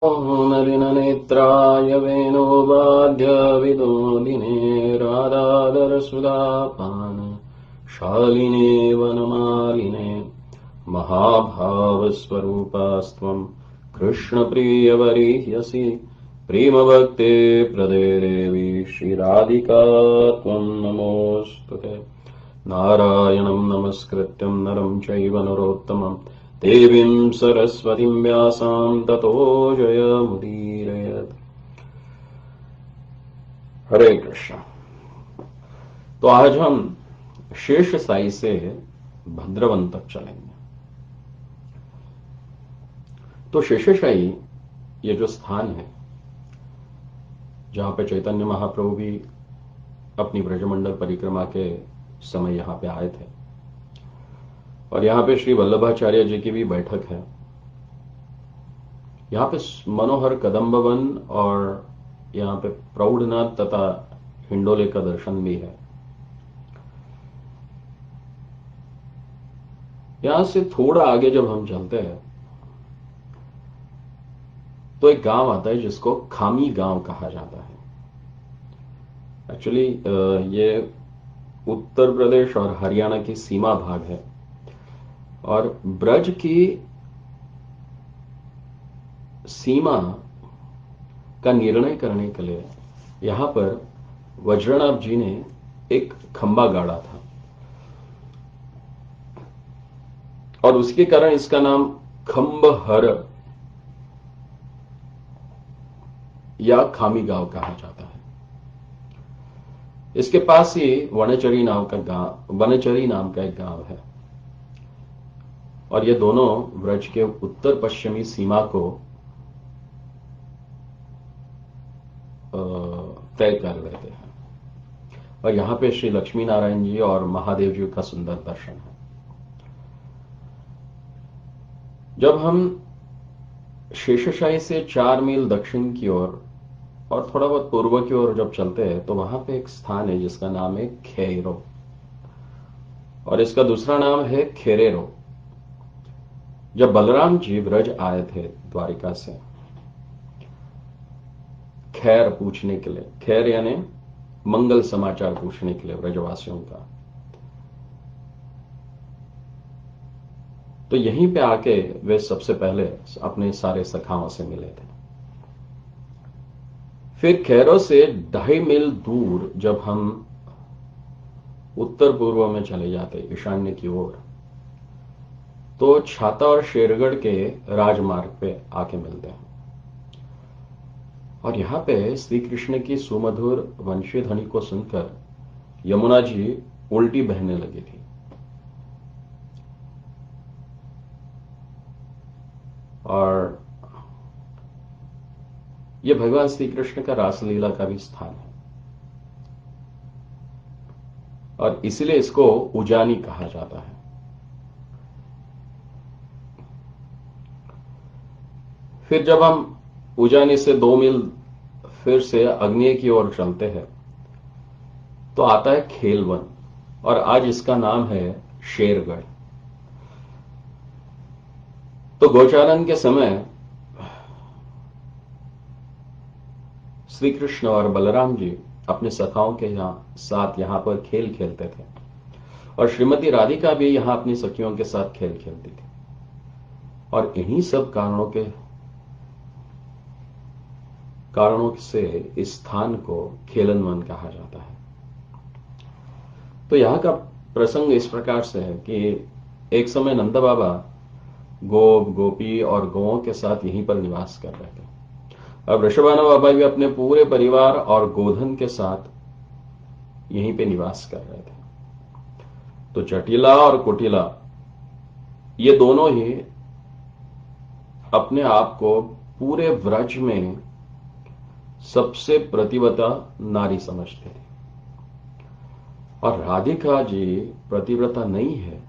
मलिननेत्राय वेणोवाद्यविनोदिने राधाधरसुधापान शालिने वनमालिने महाभावस्वरूपास्त्वं कृष्णप्रियवरीह्यसि प्रेमभक्ते प्रदे देवी श्रीराधिका त्वं नमोऽस्तुते। नारायणं नमस्कृत्यं नरं चैव नरोत्तमं देवीं सरस्वतीं व्यासां ततो जयमुदीरयेत्। हरे कृष्ण। तो आज हम शेष साई से भद्रवन तक चलेंगे। तो शेषशाही ये जो स्थान है जहां पे चैतन्य महाप्रभु भी अपनी ब्रजमंडल परिक्रमा के समय यहां पे आए थे और यहां पे श्री वल्लभाचार्य जी की भी बैठक है। यहां पे मनोहर कदम्ब वन और यहां पे प्रौढ़नाथ तथा हिंडोले का दर्शन भी है। यहां से थोड़ा आगे जब हम चलते हैं तो एक गांव आता है जिसको खामी गांव कहा जाता है। एक्चुअली ये उत्तर प्रदेश और हरियाणा की सीमा भाग है और ब्रज की सीमा का निर्णय करने के लिए यहां पर वज्रनाभ जी ने एक खंबा गाड़ा था और उसके कारण इसका नाम खंबहर या खामी गांव कहा जाता है। इसके पास ही वनचरी नाम का एक गांव है और ये दोनों ब्रज के उत्तर पश्चिमी सीमा को तय कर लेते हैं और यहां पे श्री लक्ष्मी नारायण जी और महादेव जी का सुंदर दर्शन है। जब हम शेषशाही से 4 मील दक्षिण की ओर और थोड़ा बहुत पूर्व की ओर जब चलते हैं तो वहां पे एक स्थान है जिसका नाम है खैरो और इसका दूसरा नाम है खेरेरो। जब बलराम जी ब्रज आए थे द्वारिका से खैर पूछने के लिए, खैर यानी मंगल समाचार पूछने के लिए ब्रजवासियों का, तो यहीं पे आके वे सबसे पहले अपने सारे सखाओं से मिले थे। फिर खैरो से 2.5 मील दूर जब हम उत्तर पूर्व में चले जाते ईशान्य की ओर तो छाता और शेरगढ़ के राजमार्ग पे आके मिलते हैं और यहां पे श्री कृष्ण की सुमधुर वंशी ध्वनि को सुनकर यमुना जी उल्टी बहने लगी थी और यह भगवान श्री कृष्ण का रासलीला का भी स्थान है और इसलिए इसको उजानी कहा जाता है। फिर जब हम उजानी से 2 मील फिर से अग्नेय की ओर चलते हैं तो आता है खेलवन और आज इसका नाम है शेरगढ़। तो गोचारण के समय श्री कृष्ण और बलराम जी अपने सखाओं के साथ यहां पर खेल खेलते थे और श्रीमती राधिका भी यहां अपनी सखियों के साथ खेल खेलती थी और इन्हीं सब कारणों से इस स्थान को खेलनवन कहा जाता है। तो यहां का प्रसंग इस प्रकार से है कि एक समय नंद बाबा गोपी और गौओं के साथ यहीं पर निवास कर रहे थे और वृषभानु बाबा भी अपने पूरे परिवार और गोधन के साथ यहीं पे निवास कर रहे थे। तो जटिला और कुटिला ये दोनों ही अपने आप को पूरे व्रज में सबसे प्रतिव्रता नारी समझते थे और राधिका जी प्रतिव्रता नहीं है,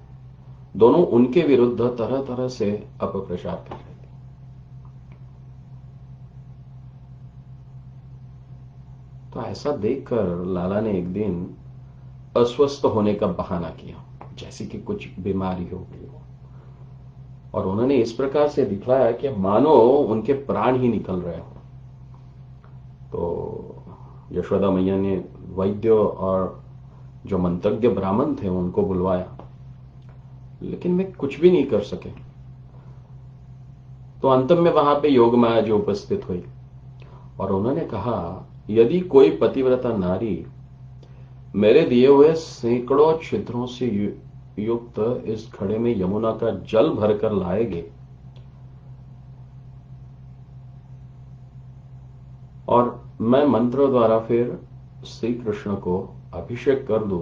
दोनों उनके विरुद्ध तरह तरह से अपप्रचार कर रहे थे। तो ऐसा देखकर लाला ने एक दिन अस्वस्थ होने का बहाना किया, जैसे कि कुछ बीमारी हो गई हो और उन्होंने इस प्रकार से दिखलाया कि मानो उनके प्राण ही निकल रहे हो। तो यशोदा मैया ने वैद्य और जो मंत्रज्ञ ब्राह्मण थे उनको बुलवाया, लेकिन वे कुछ भी नहीं कर सके। तो अंत में वहां पे योग माया जो उपस्थित हुई और उन्होंने कहा, यदि कोई पतिव्रता नारी मेरे दिए हुए सैकड़ों छिद्रों से युक्त इस घड़े में यमुना का जल भरकर लाएगी और मैं मंत्र द्वारा फिर श्री कृष्ण को अभिषेक कर दूं,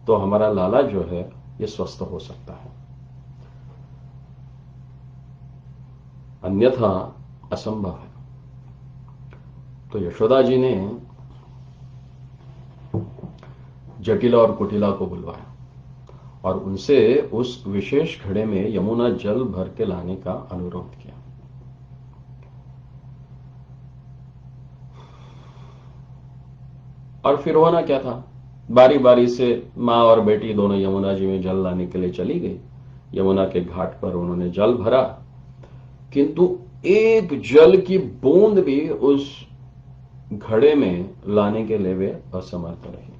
तो हमारा लाला जो है ये स्वस्थ हो सकता है, अन्यथा असंभव है। तो यशोदा जी ने जटिला और कुटिला को बुलवाया और उनसे उस विशेष घड़े में यमुना जल भर के लाने का अनुरोध किया। और फिर होना क्या था, बारी बारी से मां और बेटी दोनों यमुना जी में जल लाने के लिए चली गई। यमुना के घाट पर उन्होंने जल भरा, किंतु एक जल की बूंद भी उस घड़े में लाने के लिए वे असमर्थ रहे।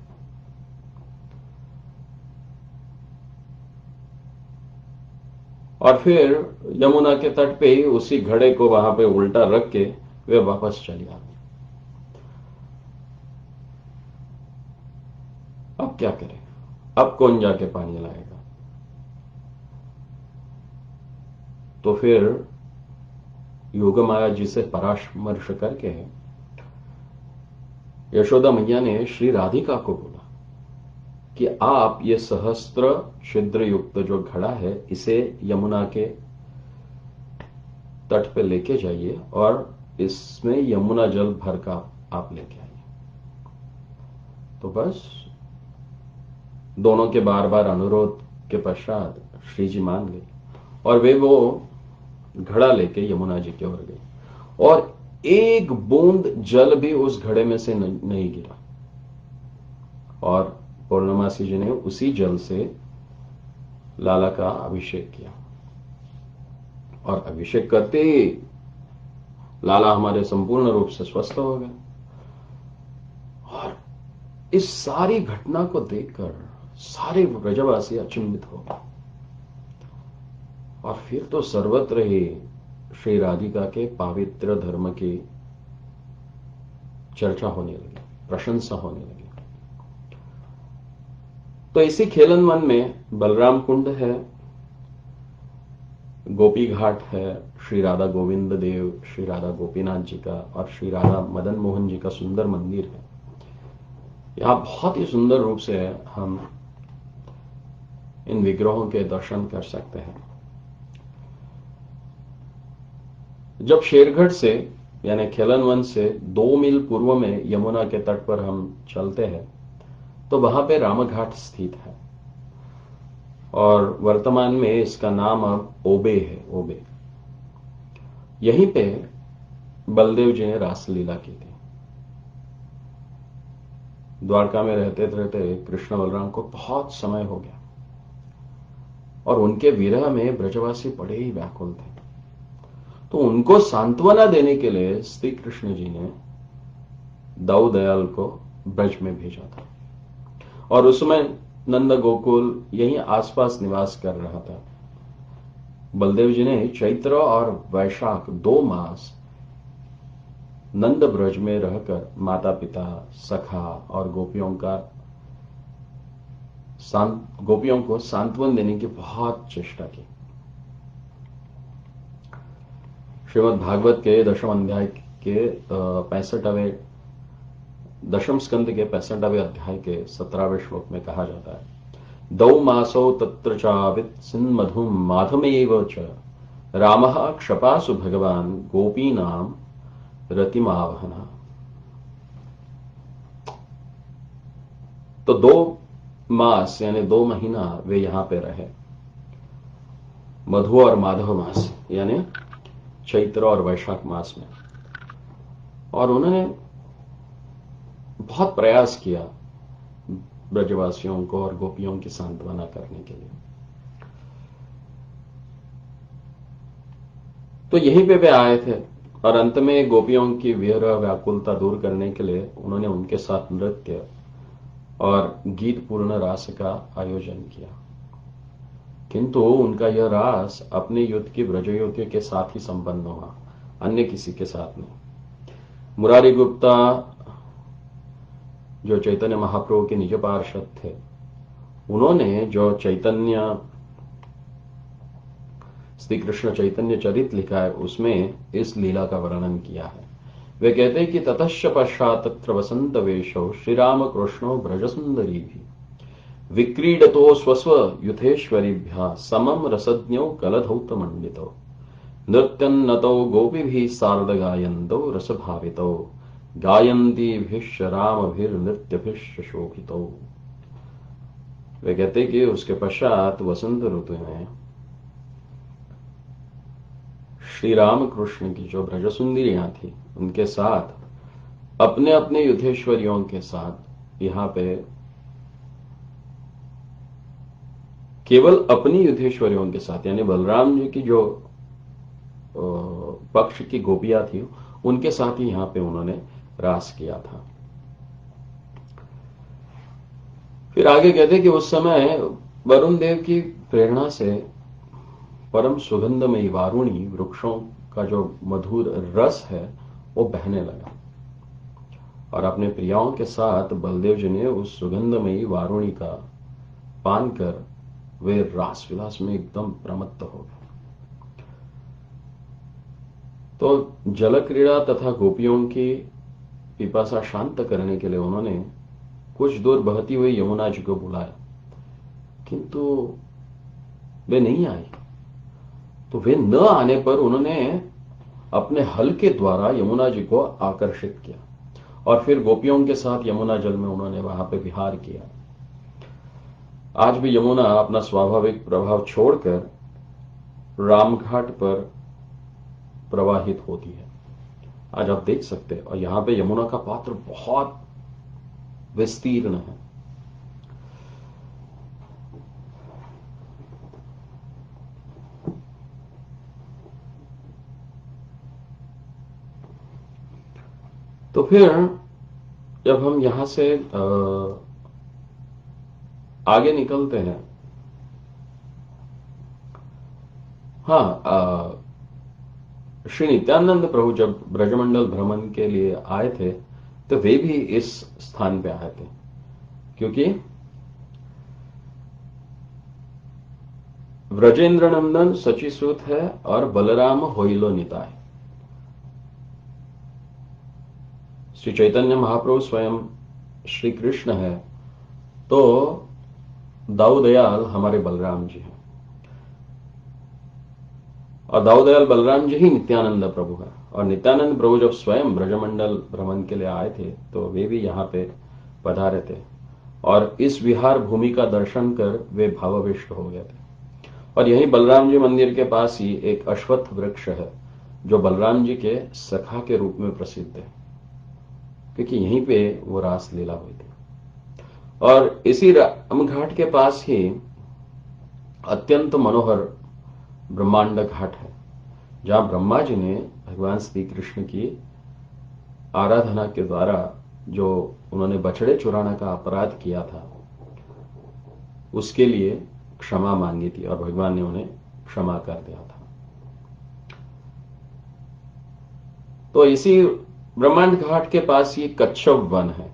और फिर यमुना के तट पे ही उसी घड़े को वहां पे उल्टा रख के वे वापस चली आ गई। अब क्या करें, अब कौन जाके पानी लाएगा? तो फिर योगमाया जी से परामर्श करके यशोदा मैया ने श्री राधिका को बोला कि आप ये सहस्त्र छिद्र युक्त जो घड़ा है इसे यमुना के तट पे लेके जाइए और इसमें यमुना जल भर का आप लेके आइए। तो बस दोनों के बार बार अनुरोध के पश्चात श्री जी मान गई और वे वो घड़ा लेके यमुना जी की ओर गई और एक बूंद जल भी उस घड़े में से नहीं गिरा। और पौर्णमासी जी ने उसी जल से लाला का अभिषेक किया और अभिषेक करते ही लाला हमारे संपूर्ण रूप से स्वस्थ हो गए। और इस सारी घटना को देखकर सारे ब्रजवासी अचंभित हो गए और फिर तो सर्वत्र ही श्री राधिका के पवित्र धर्म की चर्चा होने लगी, प्रशंसा होने लगी। तो इसी खेलन वन में बलराम कुंड है, गोपी घाट है, श्री राधा गोविंद देव, श्री राधा गोपीनाथ जी का और श्री राधा मदन मोहन जी का सुंदर मंदिर है। यहां बहुत ही सुंदर रूप से हम इन विग्रहों के दर्शन कर सकते हैं। जब शेरगढ़ से यानी खेलन वन से 2 मील पूर्व में यमुना के तट पर हम चलते हैं तो वहां पे रामघाट स्थित है और वर्तमान में इसका नाम अब ओबे है, ओबे। यहीं पे बलदेव जी ने रासलीला की थी। द्वारका में रहते रहते कृष्ण बलराम को बहुत समय हो गया और उनके विरह में ब्रजवासी बड़े ही व्याकुल थे। तो उनको सांत्वना देने के लिए श्री कृष्ण जी ने दाऊ दयाल को ब्रज में भेजा था और उसमें नंद गोकुल यहीं आसपास निवास कर रहा था। बलदेव जी ने चैत्र और वैशाख 2 मास नंद ब्रज में रहकर माता पिता, सखा और गोपियों को सांत्वन देने की बहुत चेष्टा की। श्रीमद् भागवत के दशम अध्याय के 65वें दशम स्कंद के 65वें अध्याय के 17वें श्लोक में कहा जाता है, दौ मासौ तत्र चावित सिन्मधुम माधमेव च रामः क्षपासु भगवान गोपीनाम रतिमावहना। तो 2 मास यानी 2 महीना वे यहां पे रहे, मधु और माधव मास यानी चैत्र और वैशाख मास में। और उन्होंने बहुत प्रयास किया ब्रजवासियों को और गोपियों की सांत्वना करने के लिए। तो यहीं पे वे आए थे और अंत में गोपियों की विरह व्याकुलता दूर करने के लिए उन्होंने उनके साथ नृत्य और गीत पूर्ण रास का आयोजन किया। किंतु उनका यह रास अपने युद्ध की ब्रजयुवतियों के साथ ही संपन्न हुआ, अन्य किसी के साथ नहीं। मुरारी गुप्ता जो चैतन्य महाप्रभु के निज पार्षद थे, उन्होंने जो चैतन्य श्री कृष्ण चैतन्य चरित लिखा है उसमें इस लीला का वर्णन किया है। वे कहते हैं कि ततश्च पश्चात् तत्र वसंत वेशो श्री राम कृष्णो ब्रज सुंदरी भी विक्रीडतो स्वस्व युथेश्वरीभ्या समम रसज्ञो कलधौत मंडितो नृत्यन्नतो गोपीभिः सार्ध गायन्तो रसभावितो गायन्तीभिश्च रामभिर्नृत्यभिश्च शोभितो। वे कहते कि उसके पश्चात वसंत ऋतु में श्री राम कृष्ण की जो ब्रज सुंदरियां थी उनके साथ अपने अपने युद्धेश्वरियों के साथ यहां पे केवल अपनी युद्धेश्वरियों के साथ यानी बलराम जी की जो पक्ष की गोपियां थी उनके साथ ही यहां पे उन्होंने रास किया था। फिर आगे कहते कि उस समय वरुण देव की प्रेरणा से परम सुगंधमयी वारुणी वृक्षों का जो मधुर रस है वो बहने लगा और अपने प्रियाओं के साथ बलदेव जी ने उस सुगंधमयी वारुणी का पान कर वे रास विलास में एकदम प्रमत्त हो गए। तो जल क्रीड़ा तथा गोपियों की पिपासा शांत करने के लिए उन्होंने कुछ दूर बहती हुई यमुना जी को बुलाया, किंतु वे नहीं आई। तो वे न आने पर उन्होंने अपने हल के द्वारा यमुना जी को आकर्षित किया और फिर गोपियों के साथ यमुना जल में उन्होंने वहां पे विहार किया। आज भी यमुना अपना स्वाभाविक प्रभाव छोड़कर रामघाट पर प्रवाहित होती है, आज आप देख सकते हैं। और यहां पे यमुना का पात्र बहुत विस्तीर्ण है। तो फिर जब हम यहां से आगे निकलते हैं, श्री नित्यानंद प्रभु जब ब्रजमंडल भ्रमण के लिए आए थे तो वे भी इस स्थान पे आए थे, क्योंकि व्रजेंद्र नंदन सचिसूत है और बलराम होइलो निताय। श्री चैतन्य महाप्रभु स्वयं श्री कृष्ण है, तो दाऊदयाल हमारे बलराम जी हैं और दाऊदयाल बलराम जी ही नित्यानंद प्रभु है। और नित्यानंद प्रभु जब स्वयं ब्रजमंडल भ्रमण के लिए आए थे तो वे भी यहां पे पधारे थे और इस विहार भूमि का दर्शन कर वे भावाविष्ट हो गए थे। और यही बलराम जी मंदिर के पास ही एक अश्वत्थ वृक्ष है जो बलराम जी के सखा के रूप में प्रसिद्ध है, क्योंकि यहीं पे वो रास लीला हुई थी। और इसी रामघाट के पास ही अत्यंत मनोहर ब्रह्मांड घाट है, जहां ब्रह्मा जी ने भगवान श्री कृष्ण की आराधना के द्वारा जो उन्होंने बछड़े चुराने का अपराध किया था उसके लिए क्षमा मांगी थी और भगवान ने उन्हें क्षमा कर दिया था। तो इसी ब्रह्मांड घाट के पास ये कच्छप वन है।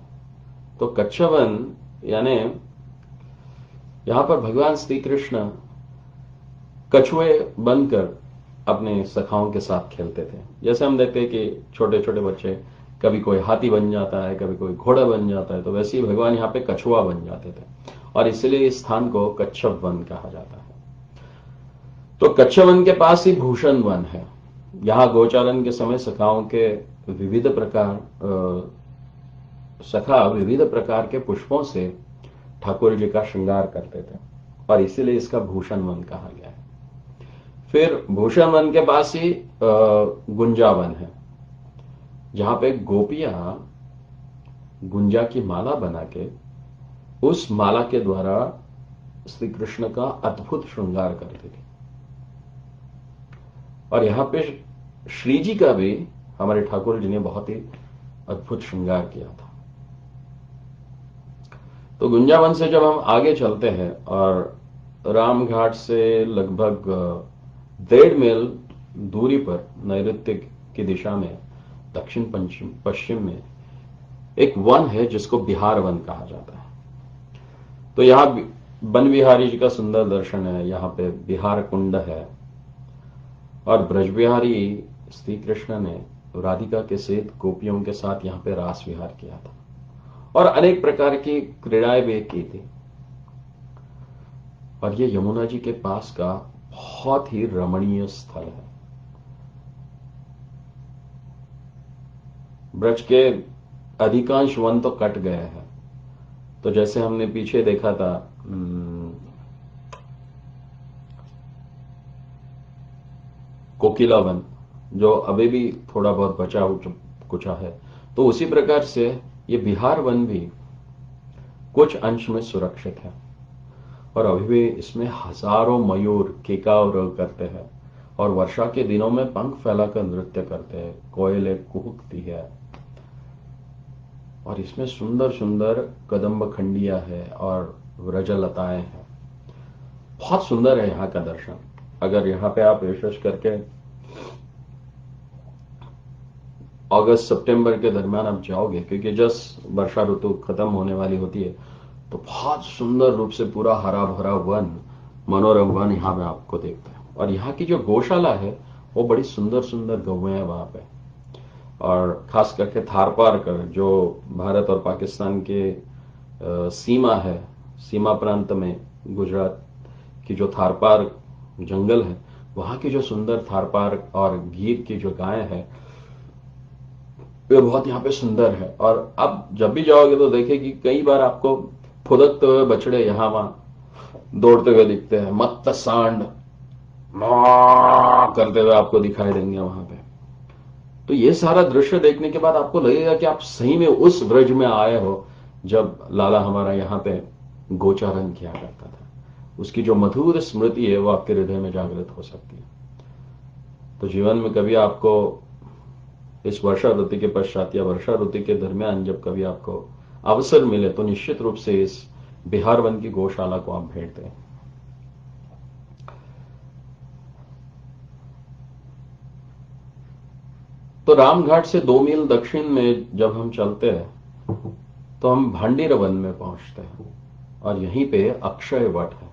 तो कच्छप वन यानी यहां पर भगवान श्री कृष्ण कछुए बनकर अपने सखाओं के साथ खेलते थे। जैसे हम देखते हैं कि छोटे छोटे बच्चे कभी कोई हाथी बन जाता है, कभी कोई घोड़ा बन जाता है, तो वैसे ही भगवान यहाँ पे कछुआ बन जाते थे और इसलिए इस स्थान को कच्छप वन कहा जाता है। तो कच्छप वन के पास ही भूषण वन है। यहां गोचारण के समय सखाओं के विविध प्रकार के पुष्पों से ठाकुर जी का श्रृंगार करते थे और इसीलिए इसका भूषण वन कहा गया है। फिर भूषण वन के पास ही गुंजा वन है, जहां पे गोपियां गुंजा की माला बना के उस माला के द्वारा श्री कृष्ण का अद्भुत श्रृंगार करती थी। और यहां पे श्री जी का भी हमारे ठाकुर जी ने बहुत ही अद्भुत श्रृंगार किया था। तो गुंजावन से जब हम आगे चलते हैं और रामघाट से लगभग 1.5 मील दूरी पर नैऋत्य की दिशा में दक्षिण पश्चिम में एक वन है जिसको बिहार वन कहा जाता है। तो यहां वन बिहारी जी का सुंदर दर्शन है, यहां पे बिहार कुंड है और ब्रजबिहारी श्री कृष्ण ने राधिका के सहित गोपियों के साथ यहां पे रास विहार किया था और अनेक प्रकार की क्रीड़ाएं भी की थी। और ये यमुना जी के पास का बहुत ही रमणीय स्थल है। ब्रज के अधिकांश वन तो कट गए हैं। तो जैसे हमने पीछे देखा था कोकिला वन, जो अभी भी थोड़ा बहुत बचा कुचा है, तो उसी प्रकार से ये बिहार वन भी कुछ अंश में सुरक्षित है और अभी भी इसमें हजारों मयूर केकाव करते हैं और वर्षा के दिनों में पंख फैलाकर नृत्य करते हैं, कोयलें कुहकती है और इसमें सुंदर सुंदर कदम्ब खंडियां है और व्रजलताएं हैं। बहुत सुंदर है यहाँ का दर्शन। अगर यहाँ पे आप रिसर्च करके अगस्त सितंबर के दरमियान आप जाओगे, क्योंकि जस्ट वर्षा ऋतु खत्म होने वाली होती है, तो बहुत सुंदर रूप से पूरा हरा भरा वन, मनोरम वन यहाँ पे आपको देखते हैं। और यहाँ की जो गौशाला है वो बड़ी सुंदर सुंदर गौएं हैं वहां पे, और खास करके थारपारकर जो भारत और पाकिस्तान के सीमा है, सीमा प्रांत में गुजरात की जो थारपार जंगल है, वहां की जो सुंदर थारपार और गीर की जो गाय है वे बहुत यहाँ पे सुंदर है। और अब जब भी जाओगे तो देखे कि कई बार आपको फुदकते हुए बछड़े यहां वहां दौड़ते हुए दिखते हैं, मत्त सांड करते हुए आपको दिखाई देंगे वहां पे। तो ये सारा दृश्य देखने के बाद आपको लगेगा कि आप सही में उस ब्रज में आए हो जब लाला हमारा यहाँ पे गोचारण किया करता था। उसकी जो मधुर स्मृति है वो आपके हृदय में जागृत हो सकती है। तो जीवन में कभी आपको इस वर्षा ऋतु के पश्चात या वर्षा ऋतु के दरमियान जब कभी आपको अवसर मिले तो निश्चित रूप से इस बिहार वन की गौशाला को आप भेंट दें। तो रामघाट से 2 मील दक्षिण में जब हम चलते हैं तो हम भांडीर वन में पहुंचते हैं और यहीं पे अक्षय वट है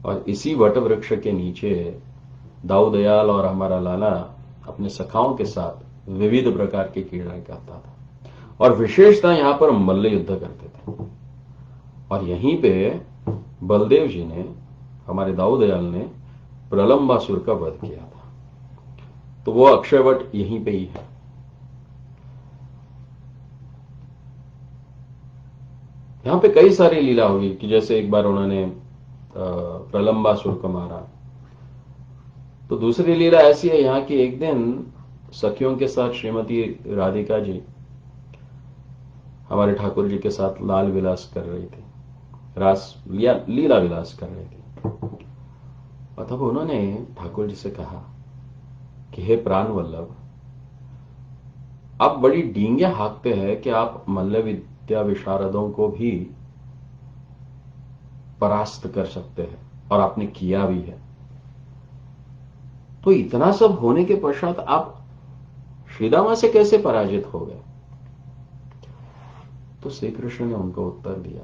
और इसी वट वृक्ष के नीचे दाऊ दयाल और हमारा लाला अपने सखाओं के साथ विविध प्रकार की क्रीड़ाएं करता था और विशेषता यहां पर मल्ल युद्ध करते थे। और यहीं पे बलदेव जी ने, हमारे दाऊ दयाल ने प्रलंबासुर का वध किया था। तो वो अक्षयवट यहीं पे ही है। यहां पे कई सारी लीला हुई कि जैसे एक बार उन्होंने प्रलंबासुर को मारा। तो दूसरी लीला ऐसी है यहां की, एक दिन सखियों के साथ श्रीमती राधिका जी हमारे ठाकुर जी के साथ लाल विलास कर रही थी, रास लीला विलास कर रही थी। और तब उन्होंने ठाकुर जी से कहा कि हे प्राण वल्लभ, आप बड़ी डींगे हाँकते हैं कि आप मल्ल विद्या विशारदों को भी परास्त कर सकते हैं और आपने किया भी है। तो इतना सब होने के पश्चात आप श्रीदामा से कैसे पराजित हो गए? तो श्री कृष्ण ने उनको उत्तर दिया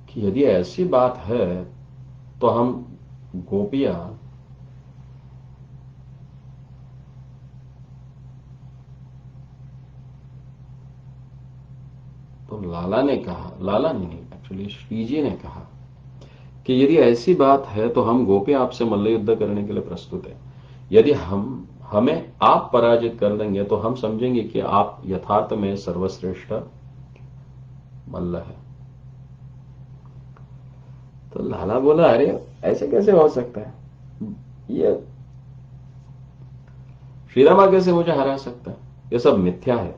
कि यदि ऐसी बात है तो हम गोपियां तो लाला ने कहा, लाला नहीं एक्चुअली श्री जी ने कहा कि यदि ऐसी बात है तो हम गोपियां आपसे मल्ल युद्ध करने के लिए प्रस्तुत है। यदि हमें आप पराजित कर देंगे तो हम समझेंगे कि आप यथार्थ में सर्वश्रेष्ठ मल्ल है। तो लाला बोला, अरे ऐसे कैसे हो सकता है, ये श्रीरामा कैसे मुझे हरा सकता है, ये सब मिथ्या है।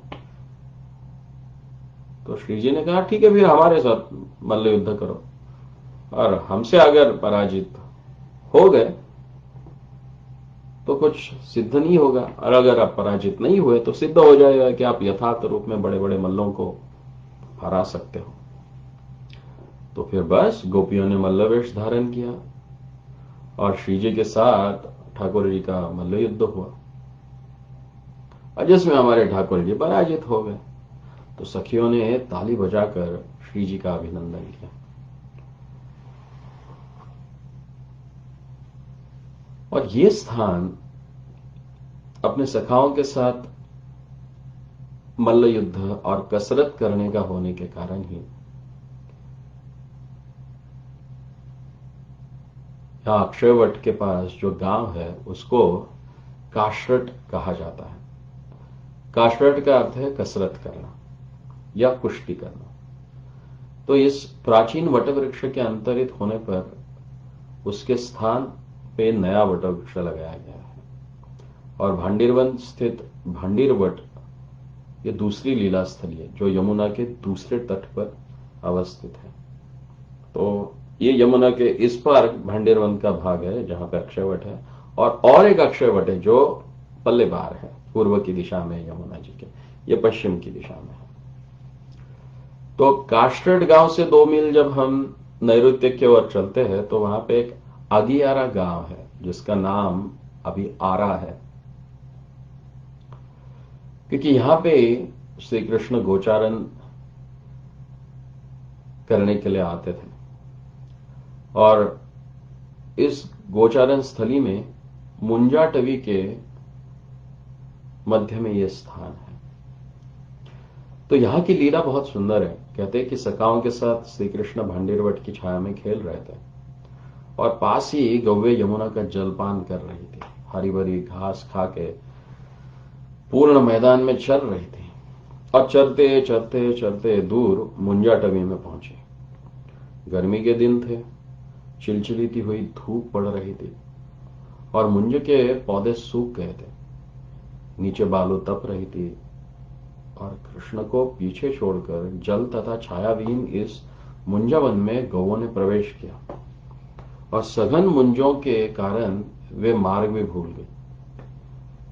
तो श्री जी ने कहा ठीक है, फिर हमारे साथ मल्ल युद्ध करो और हमसे अगर पराजित हो गए तो कुछ सिद्ध नहीं होगा, और अगर आप पराजित नहीं हुए तो सिद्ध हो जाएगा कि आप यथार्थ रूप में बड़े बड़े मल्लों को हरा सकते हो। तो फिर बस गोपियों ने मल्ल वेश धारण किया और श्री जी के साथ ठाकुर जी का मल्ल युद्ध हुआ, और जिसमें हमारे ठाकुर जी पराजित हो गए। तो सखियों ने ताली बजाकर श्री जी का अभिनंदन किया। और ये स्थान अपने सखाओं के साथ मल्ल युद्ध और कसरत करने का होने के कारण ही यहां अक्षयवट के पास जो गांव है उसको काशरट कहा जाता है। काशरट का अर्थ है कसरत करना या कुश्ती करना। तो इस प्राचीन वटवृक्ष के अंतरित होने पर उसके स्थान पे नया वटवृक्ष लगाया गया है, और भांडीरवन स्थित भांडीरवट ये दूसरी लीला स्थली है जो यमुना के दूसरे तट पर अवस्थित है। तो ये यमुना के इस पार भांडीरवन का भाग है जहां पे अक्षयवट है, और एक अक्षयवट है जो पल्ले बार है, पूर्व की दिशा में यमुना जी के, ये पश्चिम की दिशा में है। तो काष्टड गांव से 2 मील जब हम नैऋत्य की ओर चलते हैं तो वहां पे एक आगियारा गांव है जिसका नाम अभी आरा है, क्योंकि यहां पे श्री कृष्ण गोचारण करने के लिए आते थे, और इस गोचारण स्थली में मुंजाटवी के मध्य में यह स्थान है। तो यहां की लीला बहुत सुंदर है। कहते हैं कि सखाओं के साथ श्री कृष्ण भांडीरवट की छाया में खेल रहे थे, और पास ही गौवे यमुना का जलपान कर रही थी, हरी भरी घास खा के पूर्ण मैदान में चल रही थी, और चलते चलते चलते दूर मुंजाटवी में पहुंचे। गर्मी के दिन थे, चिलचिलीती हुई धूप पड़ रही थी, और मुंज के पौधे सूख गए थे, नीचे बालू तप रही थी, और कृष्ण को पीछे छोड़कर जल तथा छायाविहीन इस मुंजावन में गौओं ने प्रवेश किया, और सघन मुंजों के कारण वे मार्ग भी भूल गए।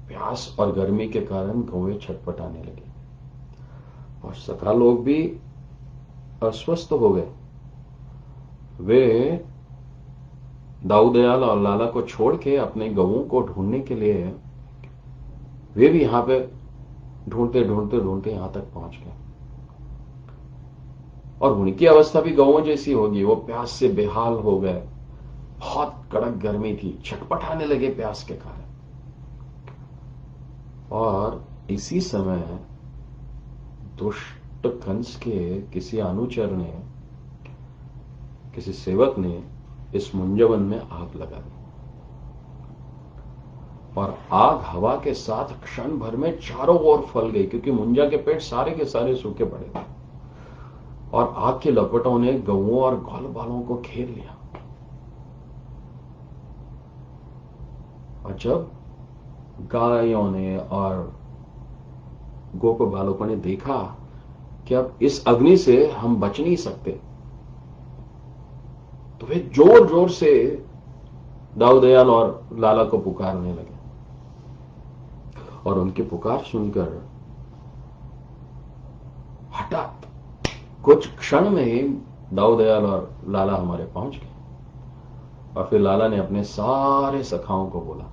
प्यास और गर्मी के कारण गौएं छटपटाने लगे, और सखा लोग भी अस्वस्थ हो गए। वे दाऊदयाल और लाला को छोड़ के अपने गौओं को ढूंढने के लिए वे भी यहां पे ढूंढते ढूंढते ढूंढते यहां तक पहुंच गए, और उनकी अवस्था भी गौओं जैसी होगी। वो प्यास से बेहाल हो गए, बहुत कड़क गर्मी थी, छटपटाने लगे प्यास के कारण। और इसी समय दुष्ट कंस के किसी अनुचर ने, किसी सेवक ने इस मुंजवन में आग लगा दी, और आग हवा के साथ क्षण भर में चारों ओर फैल गई, क्योंकि मुंजा के पेड़ सारे के सारे सूखे पड़े थे, और आग के लपटों ने गौओं और ग्वाल बालों को घेर लिया। और जब गायों ने और गोप बालकों ने देखा कि अब इस अग्नि से हम बच नहीं सकते, तो वे जोर जोर से दाऊदयाल और लाला को पुकारने लगे, और उनकी पुकार सुनकर हठात कुछ क्षण में ही दाऊदयाल और लाला हमारे पहुंच गए। और फिर लाला ने अपने सारे सखाओं को बोला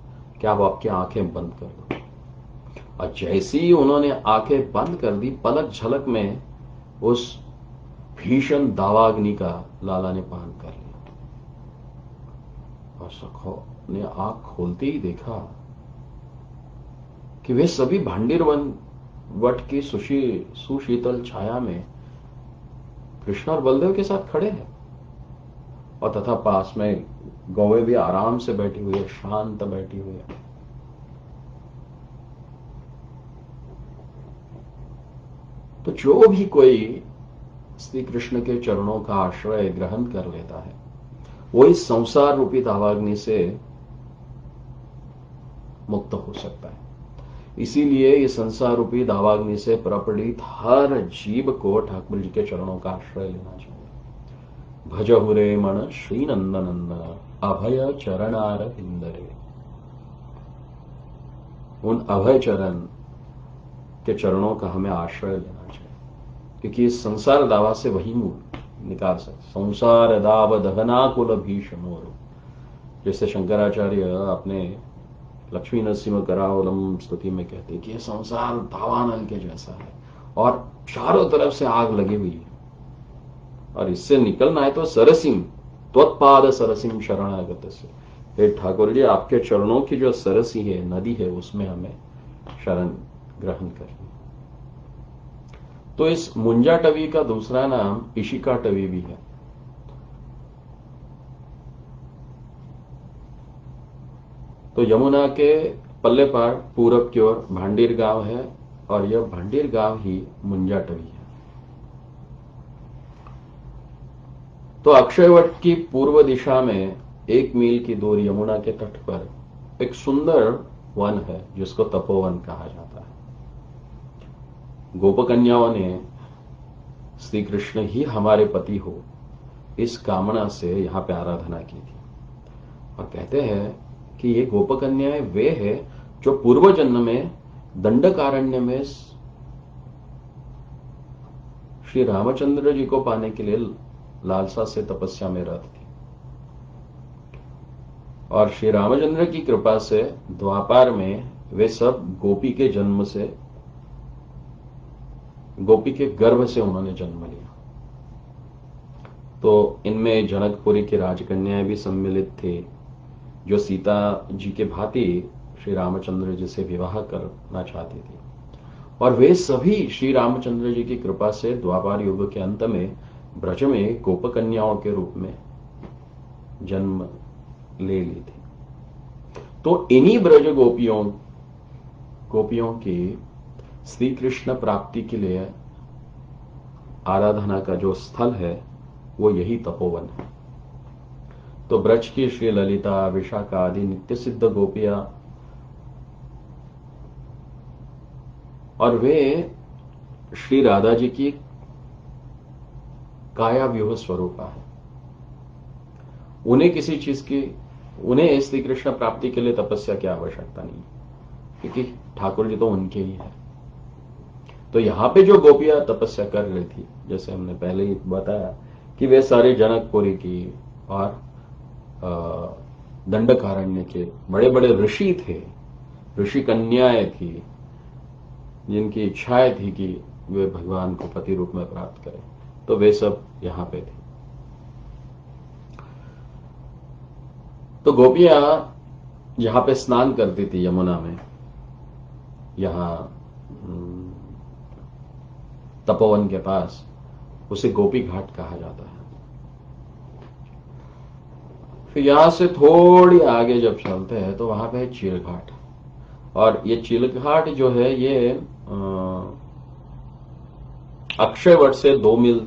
कि आप आपकी आंखें बंद कर दो, और जैसे ही उन्होंने आंखें बंद कर दी, पलक झलक में उस भीषण दावाग्नि का लाला ने पान कर लिया। और सखाओं ने आंख खोलते ही देखा कि वे सभी भांडीरवन वट की सुशीतल छाया में कृष्ण और बलदेव के साथ खड़े हैं, और तथा पास में गौवे भी आराम से बैठी हुई है, शांत बैठी हुई है। तो जो भी कोई श्री कृष्ण के चरणों का आश्रय ग्रहण कर लेता है वो इस संसार रूपी दावाग्नि से मुक्त हो सकता है। इसीलिए इस संसार रूपी दावाग्नि से प्रपीड़ित हर जीव को ठाकुर जी के चरणों का आश्रय लेना चाहिए। भजहु रे मन श्री नंदनंदन अभय चरणार इंदरे। उन अभय चरण के चरणों का हमें आश्रय लेना चाहिए, क्योंकि इस संसार दावा से वही निकाल सकते। संसार दाव दहनाकुल भीषणोर, जैसे शंकराचार्य अपने लक्ष्मी नरसिंह करावलम स्तुति में कहते हैं कि यह संसार दावानल के जैसा है और चारों तरफ से आग लगी हुई है, और इससे निकलना है तो सरसिम त्वत्पाद सरसिम शरणागत से, हे ठाकुर जी आपके चरणों की जो सरसी है, नदी है, उसमें हमें शरण ग्रहण करनी। तो इस मुंजाटवी का दूसरा नाम इशिकाटवी भी है। तो यमुना के पल्ले पार पूरब की ओर भांडीर गांव है, और यह भांडीर गांव ही मुंजाटवी है। तो अक्षयवट की पूर्व दिशा में 1 मील की दूर यमुना के तट पर एक सुंदर वन है जिसको तपोवन कहा जाता है। गोपकन्याओं ने श्री कृष्ण ही हमारे पति हो, इस कामना से यहां पे आराधना की थी, और कहते हैं कि ये गोपकन्याएं वे हैं जो पूर्व जन्म में दंडकारण्य में श्री रामचंद्र जी को पाने के लिए लालसा से तपस्या में रत थी, और श्री रामचंद्र की कृपा से द्वापार में वे सब गोपी के जन्म से, गोपी के गर्भ से उन्होंने जन्म लिया। तो इनमें जनकपुरी की राजकन्याएं भी सम्मिलित थे, जो सीता जी के भांति श्री रामचंद्र जी से विवाह करना चाहती थी, और वे सभी श्री रामचंद्र जी की कृपा से द्वापर युग के अंत में ब्रज में गोपकन्याओं के रूप में जन्म ले ली थी। तो इन्हीं ब्रज गोपियों की श्री कृष्ण प्राप्ति के लिए आराधना का जो स्थल है वो यही तपोवन है। तो ब्रज की श्री ललिता, विशाखा आदि नित्य सिद्ध गोपियां, और वे श्री राधा जी की काया व्यूह स्वरूपा है। उन्हें किसी चीज की, उन्हें श्री कृष्ण प्राप्ति के लिए तपस्या की आवश्यकता नहीं, क्योंकि ठाकुर जी तो उनके ही है। तो यहां पे जो गोपियां तपस्या कर रही थी, जैसे हमने पहले ही बताया कि वे सारे जनकपुरी की और दंडकारण्य के बड़े बड़े ऋषि थे, ऋषि कन्याएं थी, जिनकी इच्छाएं थी कि वे भगवान को पति रूप में प्राप्त करें। तो वे सब यहां पे थे। तो गोपियां जहां पे स्नान करती थी यमुना में, यहां तपोवन के पास, उसे गोपी घाट कहा जाता है। फिर यहां से थोड़ी आगे जब चलते हैं तो वहां पे है चील घाट, और ये चील घाट जो है ये अक्षयवट से 2 मील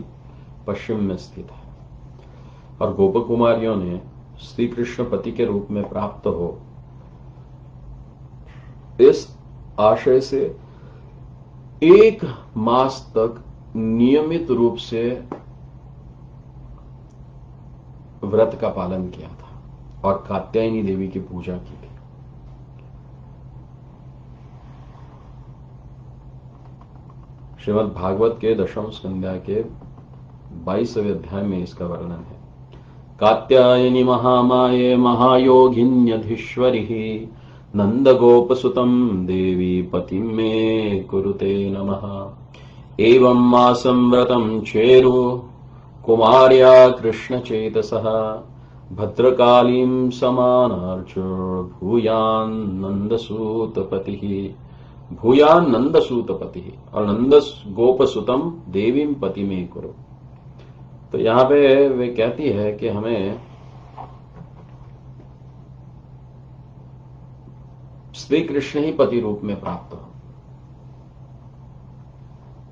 पश्चिम में स्थित है, और गोप कुमारियों ने श्री कृष्ण पति के रूप में प्राप्त हो, इस आशय से 1 मास तक नियमित रूप से व्रत का पालन किया था और कात्यायनी देवी की पूजा की थी। श्रीमद् भागवत के 10वें स्कंध्या के 22वें अध्याय में इसका वर्णन है। कात्यायनी महामाये महायोगिन्यधीश्वरी नंद गोपसुतम देवी पतिं मे कुरुते नमः। एवं मासं व्रतं चेरु कुमार्या कृष्ण चेतसः भद्रकालीं समानार्च भूयान नंदसूतपति, और नंद गोपसुतम देवीं पति में कुरु। तो यहां पे वे कहती है कि हमें श्री कृष्ण ही पति रूप में प्राप्त हो,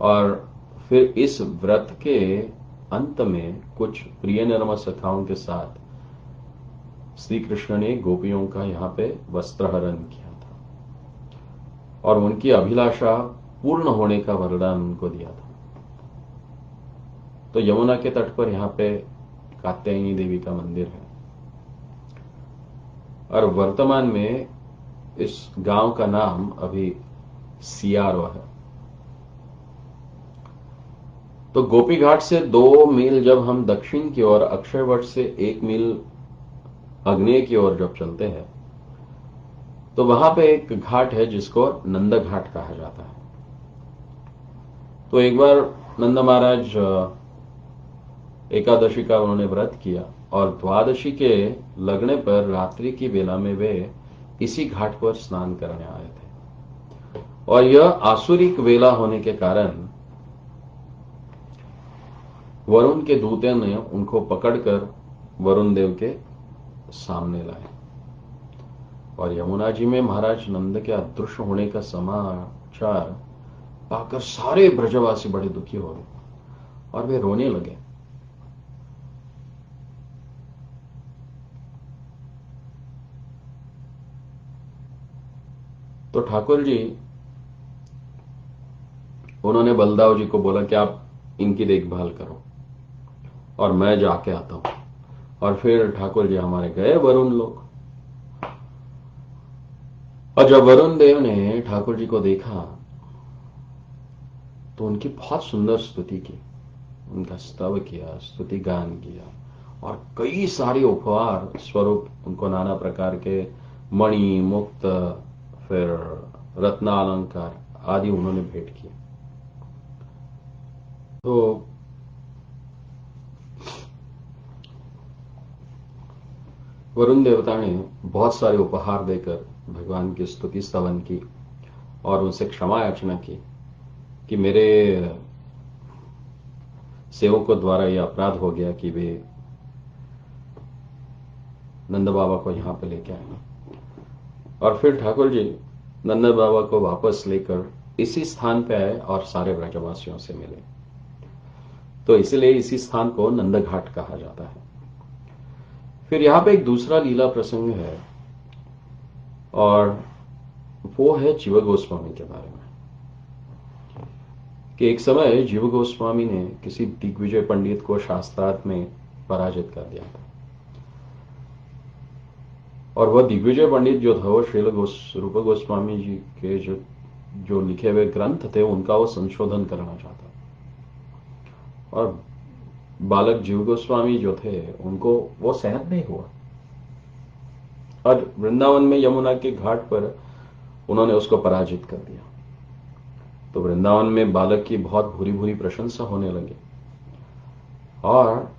और फिर इस व्रत के अंत में कुछ प्रिय निर्म सखाओं के साथ श्री कृष्ण ने गोपियों का यहां पे वस्त्रहरण किया था, और उनकी अभिलाषा पूर्ण होने का वरदान उनको दिया था। तो यमुना के तट पर यहां पे कात्यायनी देवी का मंदिर है, और वर्तमान में इस गांव का नाम अभी सियारो है। तो गोपी घाट से 2 मील जब हम दक्षिण की ओर, अक्षयवट से 1 मील आग्नेय की ओर जब चलते हैं, तो वहां पे एक घाट है जिसको नंद घाट कहा जाता है। तो एक बार नंद महाराज एकादशी का उन्होंने व्रत किया और द्वादशी के लगने पर रात्रि की बेला में वे इसी घाट पर स्नान करने आए थे। और यह आसुरिक वेला होने के कारण वरुण के दूतों ने उनको पकड़कर वरुण देव के सामने लाए। और यमुना जी में महाराज नंद के अदृश्य होने का समाचार पाकर सारे ब्रजवासी बड़े दुखी हो गए और वे रोने लगे। तो ठाकुर जी उन्होंने बलदाव जी को बोला कि आप इनकी देखभाल करो और मैं जाके आता हूं। और फिर ठाकुर जी हमारे गए वरुण लोग। और जब वरुण देव ने ठाकुर जी को देखा तो उनकी बहुत सुंदर स्तुति की, उनका स्तव किया, स्तुति गान किया और कई सारे उपहार स्वरूप उनको नाना प्रकार के मणि, मुक्त, फिर रत्नालंकार आदि उन्होंने भेंट किए। तो वरुण देवता ने बहुत सारे उपहार देकर भगवान की स्तुति स्तवन की और उनसे क्षमा याचना की कि मेरे सेवकों द्वारा यह अपराध हो गया कि वे नंद बाबा को यहां पर लेके आए। और फिर ठाकुर जी नंद बाबा को वापस लेकर इसी स्थान पे आए और सारे ब्रजवासियों से मिले। तो इसलिए इसी स्थान को नंद घाट कहा जाता है। फिर यहां पे एक दूसरा लीला प्रसंग है और वो है जीव गोस्वामी के बारे में कि एक समय जीव गोस्वामी ने किसी दिग्विजय पंडित को शास्त्रार्थ में पराजित कर दिया था। और वह दिग्विजय पंडित जो था वो श्रील रूप गोस्वामी जी के जो लिखे हुए ग्रंथ थे उनका वो संशोधन करना चाहता। और बालक जीव गोस्वामी जो थे उनको वो सहन नहीं हुआ और वृंदावन में यमुना के घाट पर उन्होंने उसको पराजित कर दिया। तो वृंदावन में बालक की बहुत भूरी भूरी प्रशंसा होने लगी और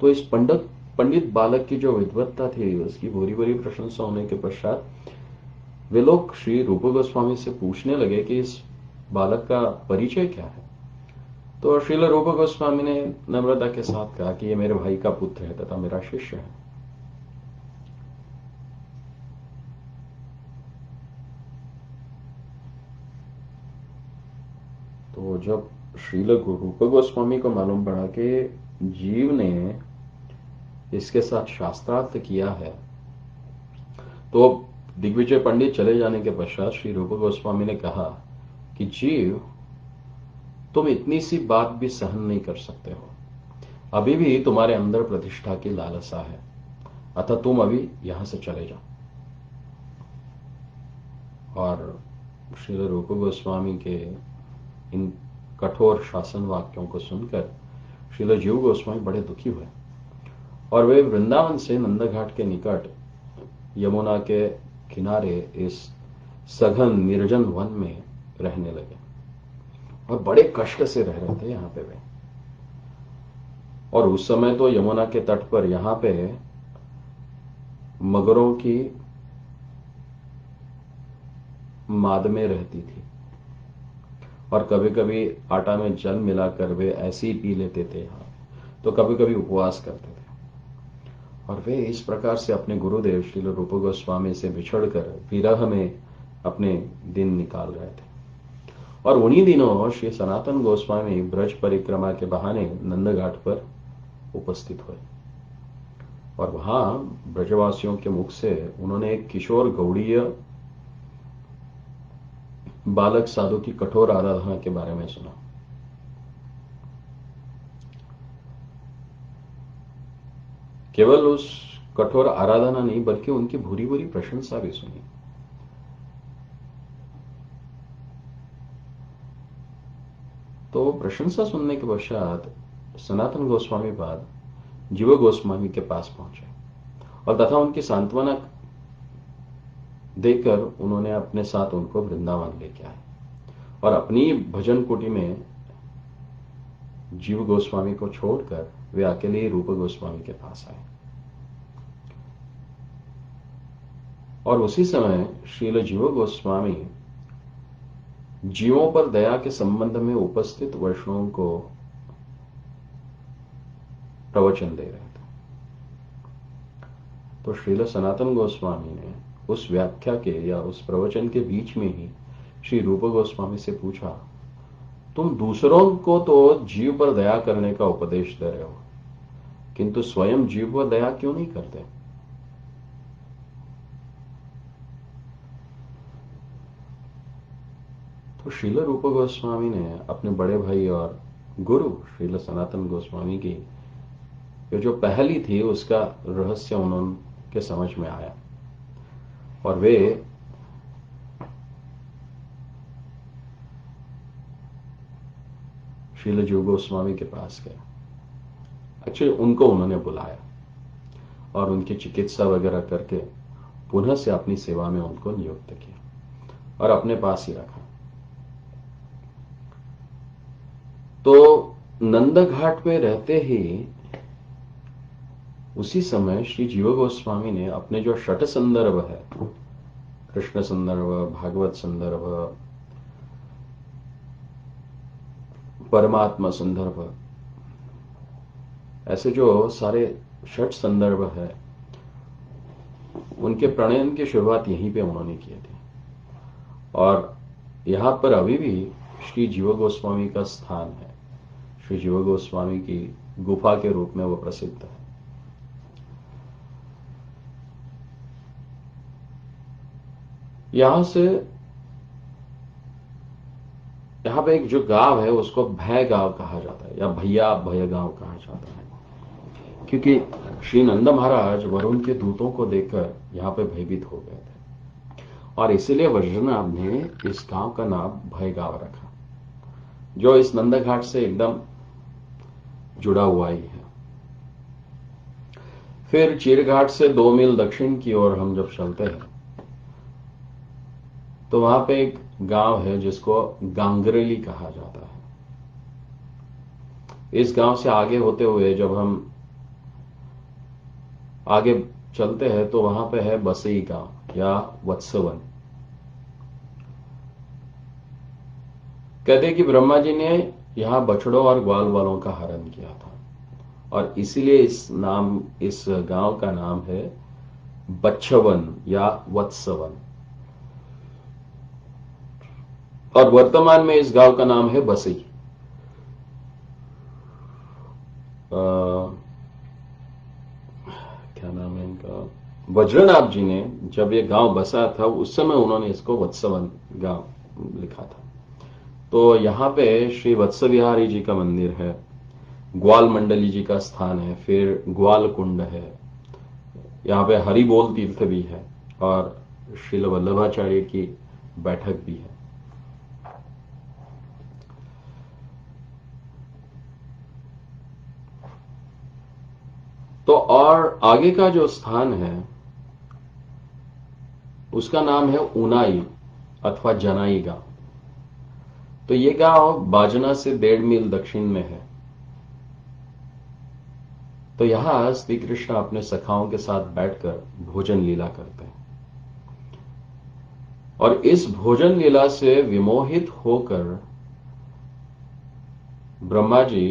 तो इस पंडित बालक की जो विद्वत्ता थी उसकी भूरी भूरी प्रशंसा होने के पश्चात वे लोग श्री रूप गोस्वामी से पूछने लगे कि इस बालक का परिचय क्या है। तो श्रील रूप गोस्वामी ने नम्रता के साथ कहा कि ये मेरे भाई का पुत्र है तथा मेरा शिष्य है। तो जब श्रील रूप गोस्वामी को मालूम पड़ा कि जीव ने इसके साथ शास्त्रार्थ किया है, तो दिग्विजय पंडित चले जाने के पश्चात श्री रूप गोस्वामी ने कहा कि जीव तुम इतनी सी बात भी सहन नहीं कर सकते हो, अभी भी तुम्हारे अंदर प्रतिष्ठा की लालसा है, अतः तुम अभी यहां से चले जाओ। और श्री रूप गोस्वामी के इन कठोर शासन वाक्यों को सुनकर श्रील जीव गोस्वामी बड़े दुखी हुए और वे वृंदावन से नंदघाट के निकट यमुना के किनारे इस सघन निर्जन वन में रहने लगे और बड़े कष्ट से रह रहे थे यहां पे वे। और उस समय तो यमुना के तट पर यहां पे मगरों की मादमे रहती थी और कभी कभी आटा में जल मिलाकर वे ऐसे ही पी लेते थे यहां, तो कभी कभी उपवास करते थे। और वे इस प्रकार से अपने गुरुदेव श्रील रूप गोस्वामी से बिछड़कर विरह में अपने दिन निकाल रहे थे। और उन्हीं दिनों श्री सनातन गोस्वामी ब्रज परिक्रमा के बहाने नंदघाट पर उपस्थित हुए और वहां ब्रजवासियों के मुख से उन्होंने एक किशोर गौड़ीय बालक साधु की कठोर आराधना के बारे में सुना। केवल उस कठोर आराधना नहीं बल्कि उनकी भूरी भूरी प्रशंसा भी सुनी। तो प्रशंसा सुनने के पश्चात सनातन गोस्वामी बाद जीव गोस्वामी के पास पहुंचे और तथा उनकी सांत्वना देकर उन्होंने अपने साथ उनको वृंदावन लेके आए और अपनी भजन कुटी में जीव गोस्वामी को छोड़कर वे अकेले ही रूप गोस्वामी के पास आए। और उसी समय श्रील जीव गोस्वामी जीवों पर दया के संबंध में उपस्थित वैष्णवों को प्रवचन दे रहे थे। तो श्रील सनातन गोस्वामी ने उस व्याख्या के या उस प्रवचन के बीच में ही श्री रूप गोस्वामी से पूछा, तुम दूसरों को तो जीव पर दया करने का उपदेश दे रहे हो, किंतु स्वयं जीव पर दया क्यों नहीं करते? तो श्रील रूप गोस्वामी ने अपने बड़े भाई और गुरु श्रील सनातन गोस्वामी की ये जो पहली थी उसका रहस्य उनके समझ में आया और वे श्रील जीव गोस्वामी के पास गए। एक्चुअली उनको उन्होंने बुलाया और उनकी चिकित्सा वगैरह करके पुनः से अपनी सेवा में उनको नियुक्त किया और अपने पास ही रखा। तो नंद घाट में रहते ही उसी समय श्री जीव गोस्वामी ने अपने जो षट संदर्भ है, कृष्ण संदर्भ, भागवत संदर्भ, परमात्मा संदर्भ, ऐसे जो सारे षट संदर्भ है उनके प्रणयन की शुरुआत यहीं पे उन्होंने की थी और यहां पर अभी भी श्री जीव गोस्वामी का स्थान है। श्री जीव गोस्वामी की गुफा के रूप में वो प्रसिद्ध है। यहां पे एक जो गांव है उसको भय गांव कहा जाता है या भैया भय गांव कहा जाता है, क्योंकि श्री नंद महाराज वरुण के दूतों को देखकर यहां पे भयभीत हो गए थे और इसीलिए वज्रनाभ ने इस गांव का नाम भय गांव रखा, जो इस नंद घाट से एकदम जुड़ा हुआ ही है। फिर चीरघाट से 2 मील दक्षिण की ओर हम जब चलते हैं तो वहां पे एक गांव है जिसको गांगरेली कहा जाता है। इस गांव से आगे होते हुए जब हम आगे चलते हैं तो वहां पे है बसई गांव या वत्सवन। कहते कि ब्रह्मा जी ने यहां बछड़ों और ग्वाल वालों का हरण किया था और इसीलिए इस गांव का नाम है बच्छवन या वत्सवन और वर्तमान में इस गांव का नाम है बसई। क्या नाम है इनका? वज्रनाभ जी ने जब ये गांव बसा था उस समय उन्होंने इसको वत्सवन गांव लिखा था। तो यहां पे श्री वत्स विहारी जी का मंदिर है, ग्वाल मंडली जी का स्थान है, फिर ग्वाल कुंड है, यहां पे हरिबोल तीर्थ भी है और श्रील वल्लभाचार्य की बैठक भी है। तो और आगे का जो स्थान है उसका नाम है ऊनाई अथवा जनाई गांव। तो ये गांव बाजना से 1.5 मील दक्षिण में है। तो यहां श्री कृष्ण अपने सखाओं के साथ बैठकर भोजन लीला करते हैं और इस भोजन लीला से विमोहित होकर ब्रह्मा जी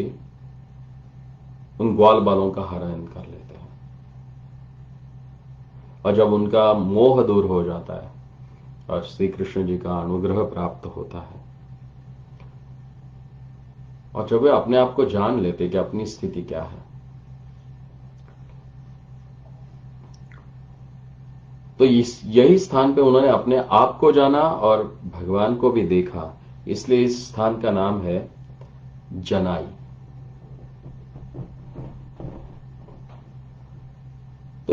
उन ग्वाल बालों का हरण कर लेते हैं और जब उनका मोह दूर हो जाता है और श्री कृष्ण जी का अनुग्रह प्राप्त होता है और जब वे अपने आप को जान लेते कि अपनी स्थिति क्या है, तो यही स्थान पे उन्होंने अपने आप को जाना और भगवान को भी देखा, इसलिए इस स्थान का नाम है जनाई।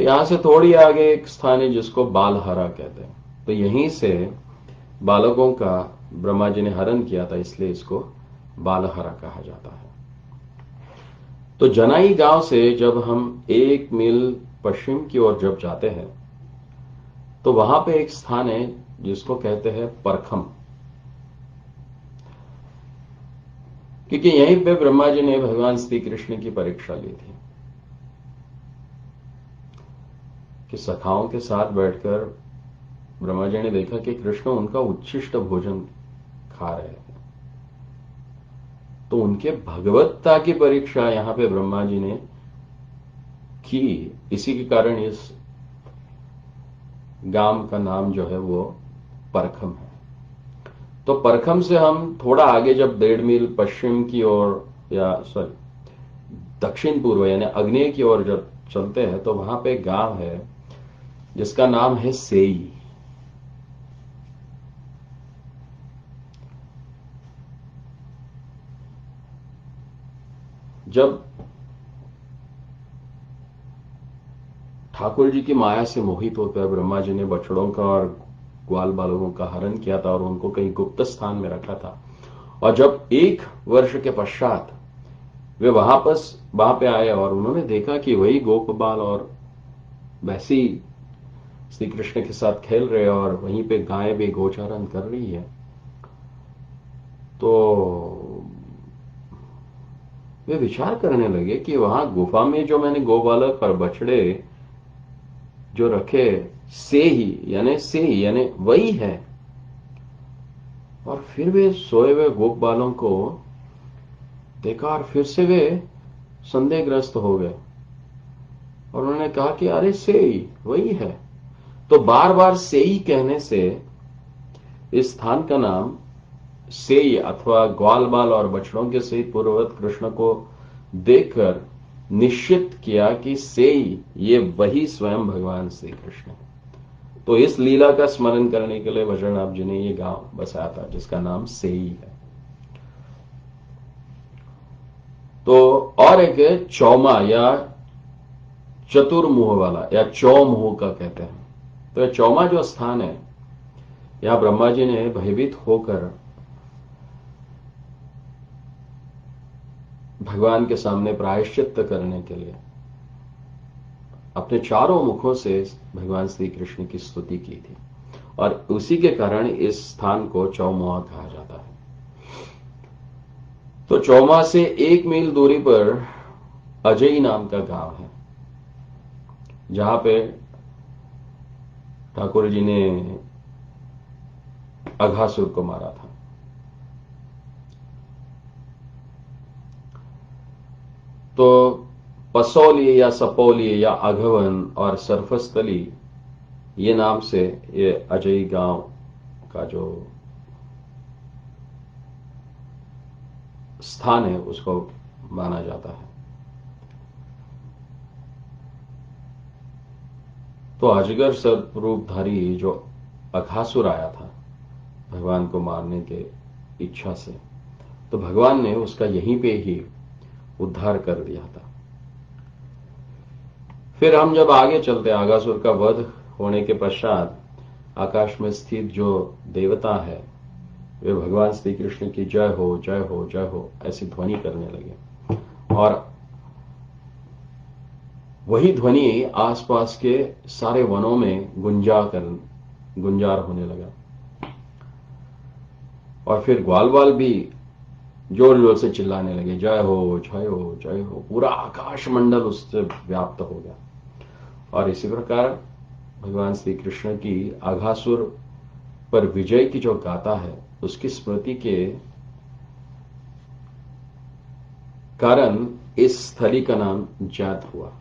यहां से थोड़ी आगे एक स्थान है जिसको बालहरा कहते हैं। तो यहीं से बालकों का ब्रह्मा जी ने हरण किया था, इसलिए इसको बालहरा कहा जाता है। तो जनाई गांव से जब हम 1 मील पश्चिम की ओर जब जाते हैं तो वहां पे एक स्थान है जिसको कहते हैं परखम, क्योंकि यहीं पे ब्रह्मा जी ने भगवान श्री कृष्ण की परीक्षा ली थी कि सखाओं के साथ बैठकर ब्रह्मा जी ने देखा कि कृष्ण उनका उच्छिष्ट भोजन खा रहे हैं। तो उनके भगवत्ता की परीक्षा यहां पे ब्रह्मा जी ने की। इसी के कारण इस गांव का नाम जो है वो परखम है। तो परखम से हम थोड़ा आगे जब 1.5 मील पश्चिम की ओर या दक्षिण पूर्व यानी अग्नेय की ओर जब चलते हैं तो वहां पे गांव है जिसका नाम है सेई। जब ठाकुर जी की माया से मोहित होकर ब्रह्मा जी ने बछड़ों का और ग्वाल बालकों का हरण किया था और उनको कहीं गुप्त स्थान में रखा था, और जब 1 वर्ष के पश्चात वे वहां पे आए और उन्होंने देखा कि वही गोपबाल और वैसी श्री कृष्ण के साथ खेल रहे और वहीं पे गाय भी गोचारण कर रही है, तो वे विचार करने लगे कि वहां गुफा में जो मैंने गोबालक और बछड़े जो रखे से ही यानी वही है। और फिर वे सोए हुए गोप बालों को देखा और फिर से वे संदेहग्रस्त हो गए और उन्होंने कहा कि अरे से ही वही है। तो बार बार से ही कहने से इस स्थान का नाम सेई अथवा ग्वाल बाल और बछड़ों के सहित पूर्ववत कृष्ण को देखकर निश्चित किया कि सेई ये वही स्वयं भगवान श्री कृष्ण है। तो इस लीला का स्मरण करने के लिए वज्रनाभ जी ने ये गांव बसाया था जिसका नाम सेई है। तो और एक है चौमा या चतुर्मुह वाला या चौमुह का कहते हैं। तो यह चौमा जो स्थान है, यहां ब्रह्मा जी ने भयभीत होकर भगवान के सामने प्रायश्चित्त करने के लिए अपने चारों मुखों से भगवान श्री कृष्ण की स्तुति की थी, और उसी के कारण इस स्थान को चौमुहा कहा जाता है। तो चौमा से 1 मील दूरी पर अजय नाम का गांव है जहां पे ठाकुर जी ने अघासुर को मारा था। तो पसौली या सपौली या अघवन और सरफस्थली ये नाम से ये अजय गांव का जो स्थान है उसको माना जाता है। तो अजगर सर्प रूपधारी जो अघासुर आया था भगवान को मारने के इच्छा से, तो भगवान ने उसका यहीं पे ही उद्धार कर दिया था। फिर हम जब आगे चलते, अघासुर का वध होने के पश्चात आकाश में स्थित जो देवता है वे भगवान श्री कृष्ण की जय हो जय हो जय हो ऐसी ध्वनि करने लगे, और वही ध्वनि आसपास के सारे वनों में गुंजार होने लगा। और फिर ग्वाल बाल भी जोर जोर से चिल्लाने लगे, जय हो जय हो जय हो। पूरा आकाश मंडल उससे व्याप्त हो गया। और इसी प्रकार भगवान श्री कृष्ण की अघासुर पर विजय की जो गाथा है उसकी स्मृति के कारण इस स्थली का नाम जात हुआ।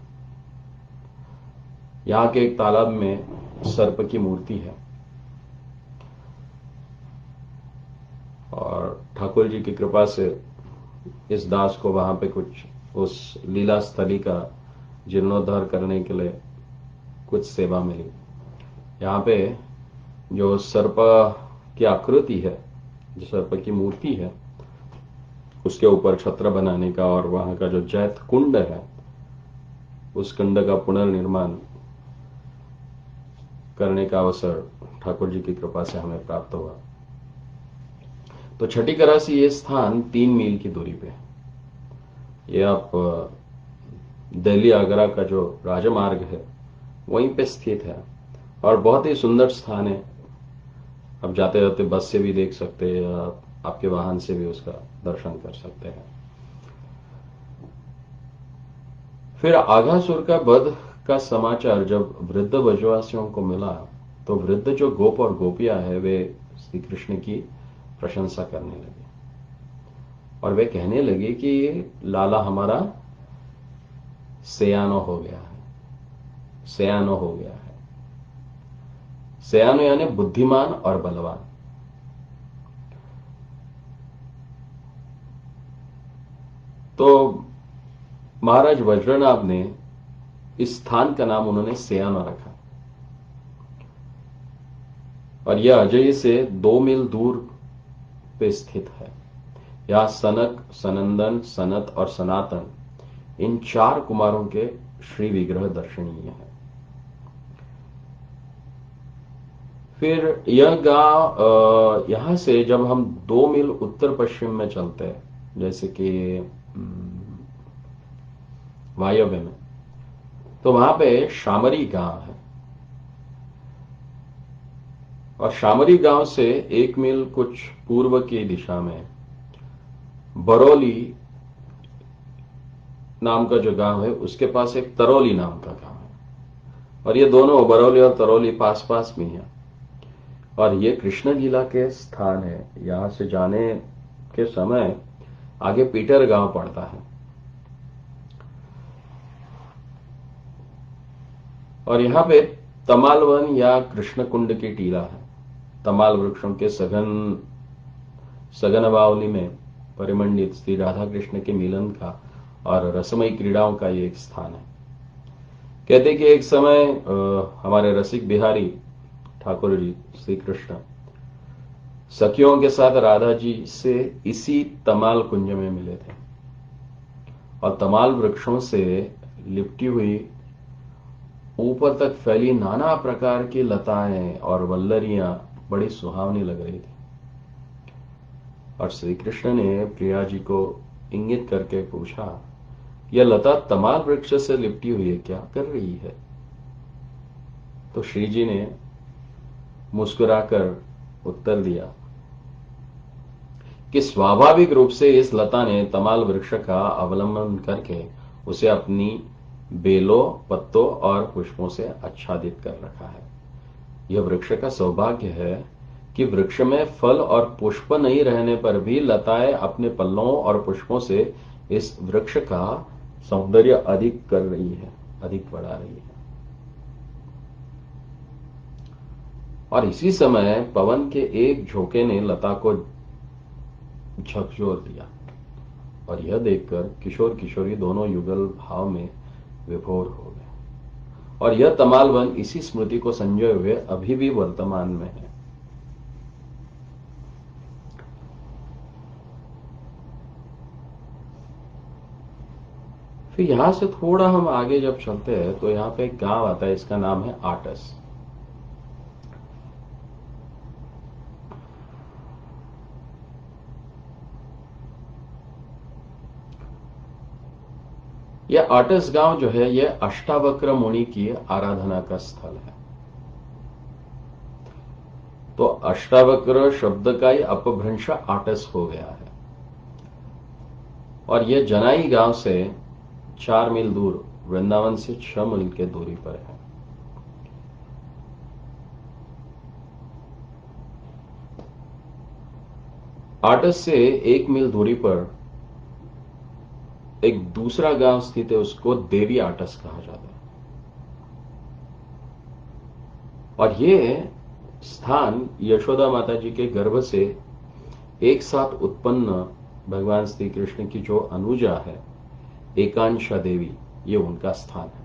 यहां के एक तालाब में सर्प की मूर्ति है और ठाकुर जी की कृपा से इस दास को वहां पे कुछ उस लीला स्थली का जीर्णोद्धार करने के लिए कुछ सेवा मिली। यहां पे जो सर्प की आकृति है, जो सर्प की मूर्ति है, उसके ऊपर छत्र बनाने का और वहां का जो जैत कुंड है उस कुंड का पुनर्निर्माण करने का अवसर ठाकुर जी की कृपा से हमें प्राप्त हुआ। तो छठी करा से ये स्थान 3 मील की दूरी पे है। ये आप दिल्ली आगरा का जो राजमार्ग है वहीं पे स्थित है और बहुत ही सुंदर स्थान है। आप जाते जाते बस से भी देख सकते हैं या आपके वाहन से भी उसका दर्शन कर सकते हैं। फिर आघासुर का वध का समाचार जब वृद्ध ब्रजवासियों को मिला तो वृद्ध जो गोप और गोपियां है वे श्री कृष्ण की प्रशंसा करने लगे और वे कहने लगे कि लाला हमारा सयानो हो गया है, सयानो हो गया है। सयानो यानी बुद्धिमान और बलवान। तो महाराज वज्रनाभ ने इस स्थान का नाम उन्होंने सयानो रखा और यह अजय से 2 मील दूर पे स्थित है। यहां सनक, सनंदन, सनत और सनातन इन 4 कुमारों के श्री विग्रह दर्शनीय है। फिर यह गांव यहां से जब हम 2 मील उत्तर पश्चिम में चलते हैं, जैसे कि वायव्य में, तो वहां पे शामरी गांव है और शामरी गांव से 1 मील कुछ पूर्व की दिशा में बरौली नाम का जो गांव है उसके पास एक तरौली नाम का गांव है और ये दोनों बरौली और तरौली पास पास में है और ये कृष्ण लीला के स्थान है। यहां से जाने के समय आगे पीटर गांव पड़ता है और यहां पे तमाल वन या कृष्ण कुंड की टीला है। तमाल वृक्षों के सघन बावली में परिमंडित श्री राधा कृष्ण के मिलन का और रसमयी क्रीड़ाओं का ये एक स्थान है। कहते कि एक समय हमारे रसिक बिहारी ठाकुर जी श्री कृष्ण सखियों के साथ राधा जी से इसी तमाल कुंज में मिले थे और तमाल वृक्षों से लिपटी हुई ऊपर तक फैली नाना प्रकार की लताएं और वल्लरियां बड़ी सुहावनी लग रही थी और श्री कृष्ण ने प्रिया जी को इंगित करके पूछा, यह लता तमाल वृक्ष से लिपटी हुई है, क्या कर रही है? तो श्री जी ने मुस्कुराकर उत्तर दिया कि स्वाभाविक रूप से इस लता ने तमाल वृक्ष का अवलंबन करके उसे अपनी बेलों, पत्तों और पुष्पों से आच्छादित कर रखा है। यह वृक्ष का सौभाग्य है कि वृक्ष में फल और पुष्प नहीं रहने पर भी लताएं अपने पल्लों और पुष्पों से इस वृक्ष का सौंदर्य अधिक कर रही है, अधिक बढ़ा रही है। और इसी समय पवन के एक झोंके ने लता को झकझोर दिया और यह देखकर किशोर किशोरी दोनों युगल भाव में विभोर हो गए और यह तमाल वन इसी स्मृति को संजोए हुए अभी भी वर्तमान में है। फिर यहां से थोड़ा हम आगे जब चलते हैं तो यहां पे एक गांव आता है, इसका नाम है आटस। यह आटस गांव जो है यह अष्टावक्र मुनि की आराधना का स्थल है। तो अष्टावक्र शब्द का ही अपभ्रंश आटस हो गया है और यह जनाई गांव से 4 मील दूर, वृंदावन से 6 मील के दूरी पर है। आटस से 1 मील दूरी पर एक दूसरा गांव स्थित है, उसको देवी आटस कहा जाता है और यह स्थान यशोदा माता जी के गर्भ से एक साथ उत्पन्न भगवान श्री कृष्ण की जो अनुजा है एकांशा देवी, ये उनका स्थान है।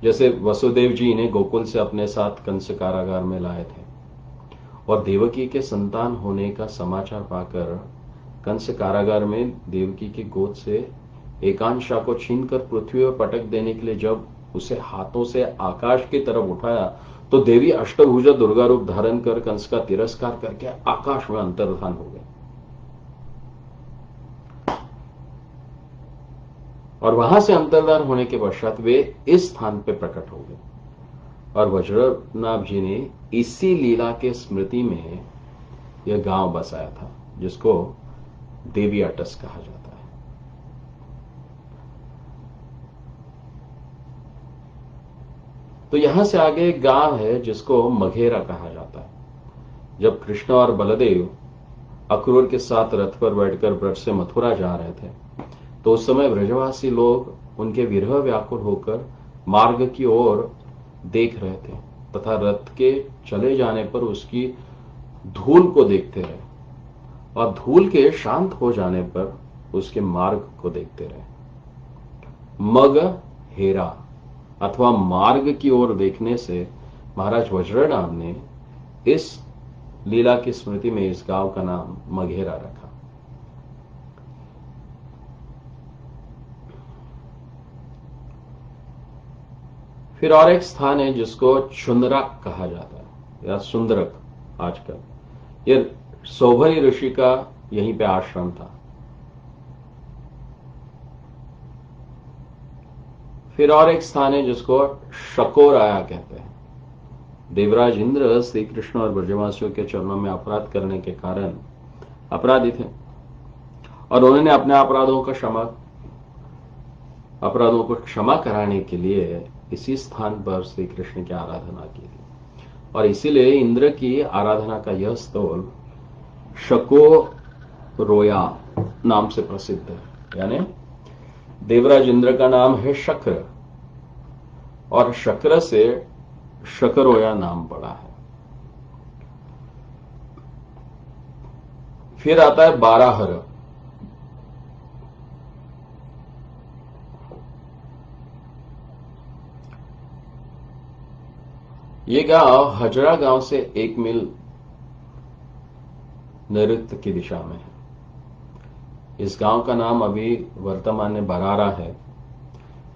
जैसे वसुदेव जी ने गोकुल से अपने साथ कंस कारागार में लाए थे और देवकी के संतान होने का समाचार पाकर कंस कारागार में देवकी की गोद से एकांशा को छीनकर पृथ्वी पर पटक देने के लिए जब उसे हाथों से आकाश की तरफ उठाया तो देवी अष्टभुजा दुर्गा रूप धारण कर कंस का तिरस्कार करके आकाश में अंतर्धान हो गए और वहां से अंतर्धान होने के पश्चात वे इस स्थान पे प्रकट हो गए और वज्रनाभ जी ने इसी लीला के स्मृति में यह गांव बसाया था जिसको देवी अटस कहा जाता है। तो यहां से आगे एक गांव है जिसको मघेरा कहा जाता है। जब कृष्ण और बलदेव अक्रूर के साथ रथ पर बैठकर ब्रज से मथुरा जा रहे थे तो उस समय ब्रजवासी लोग उनके विरह व्याकुल होकर मार्ग की ओर देख रहे थे तथा रथ के चले जाने पर उसकी धूल को देखते रहे और धूल के शांत हो जाने पर उसके मार्ग को देखते रहे। मग हेरा अथवा मार्ग की ओर देखने से महाराज वज्रनाभ ने इस लीला की स्मृति में इस गांव का नाम मघेरा रखा। फिर और एक स्थान है जिसको चुंदरक कहा जाता है या सुंदरक आजकल। यह सौभरी ऋषि का यहीं पे आश्रम था। फिर और एक स्थान है जिसको शकोराया कहते हैं। देवराज इंद्र श्री कृष्ण और ब्रजवासियों के चरणों में अपराध करने के कारण अपराधी थे और उन्होंने अपने अपराधों को क्षमा कराने के लिए इसी स्थान पर श्री कृष्ण की आराधना की थी और इसीलिए इंद्र की आराधना का यह स्थल शकोरोया नाम से प्रसिद्ध है। यानी देवराज इंद्र का नाम है शक्र और शक्र से शकरोया नाम पड़ा है। फिर आता है बाराहर। ये गांव हजरा गांव से 1 मील नैऋत्य की दिशा में है। इस गांव का नाम अभी वर्तमान में बरारा है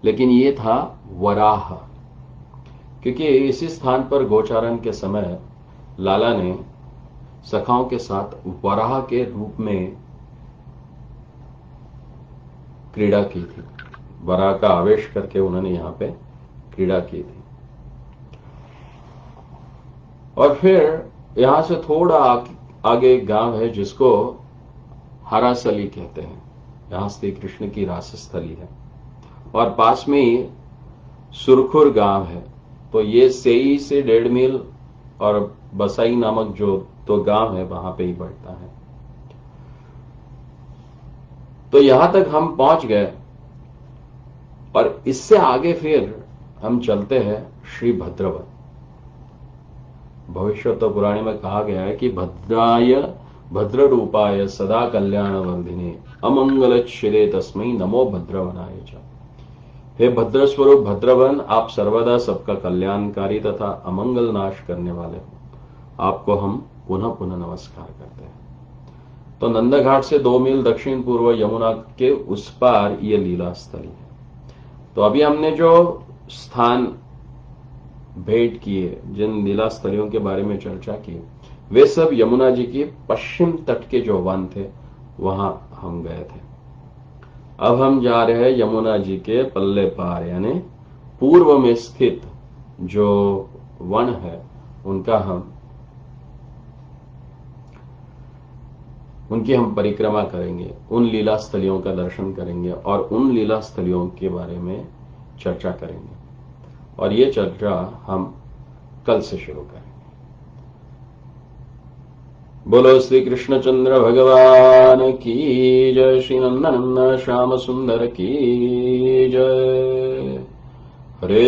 लेकिन ये था वराह क्योंकि इसी स्थान पर गोचारण के समय लाला ने सखाओं के साथ वराह के रूप में क्रीड़ा की थी। वराह का आवेश करके उन्होंने यहां पे क्रीड़ा की थी। और फिर यहां से थोड़ा आगे एक गांव है जिसको हरासली कहते हैं। यहां श्री कृष्ण की रासस्थली है और पास में ही सुरखुर गांव है। तो ये सेई से 1.5 मील और बसाई नामक जो तो गांव है वहां पे ही बढ़ता है। तो यहां तक हम पहुंच गए और इससे आगे फिर हम चलते हैं श्री भद्रवत। भविष्य तो पुराणे में कहा गया है कि भद्राय भद्र रूपाय सदा कल्याण वर्धिने अमंगलच्छिदे तस्मै नमो भद्रवनाय च। हे भद्र स्वरूप भद्रवन, आप सर्वदा सबका कल्याणकारी तथा अमंगल नाश करने वाले हो। आपको हम पुनः पुनः नमस्कार करते हैं। तो नंदघाट से 2 मील दक्षिण पूर्व यमुना के उस पार ये लीला स्थली है। तो अभी हमने जो स्थान भेंट किए, जिन लीला स्थलियों के बारे में चर्चा की, वे सब यमुना जी की पश्चिम तट के जो वन थे वहां हम गए थे। अब हम जा रहे हैं यमुना जी के पल्ले पार यानी पूर्व में स्थित जो वन है उनकी हम परिक्रमा करेंगे, उन लीला स्थलियों का दर्शन करेंगे और उन लीला स्थलियों के बारे में चर्चा करेंगे। और ये चर्चा हम कल से शुरू करेंगे। बोलो श्री कृष्णचंद्र भगवान की जय, श्री नंदनंदन श्याम सुंदर की जय। हरे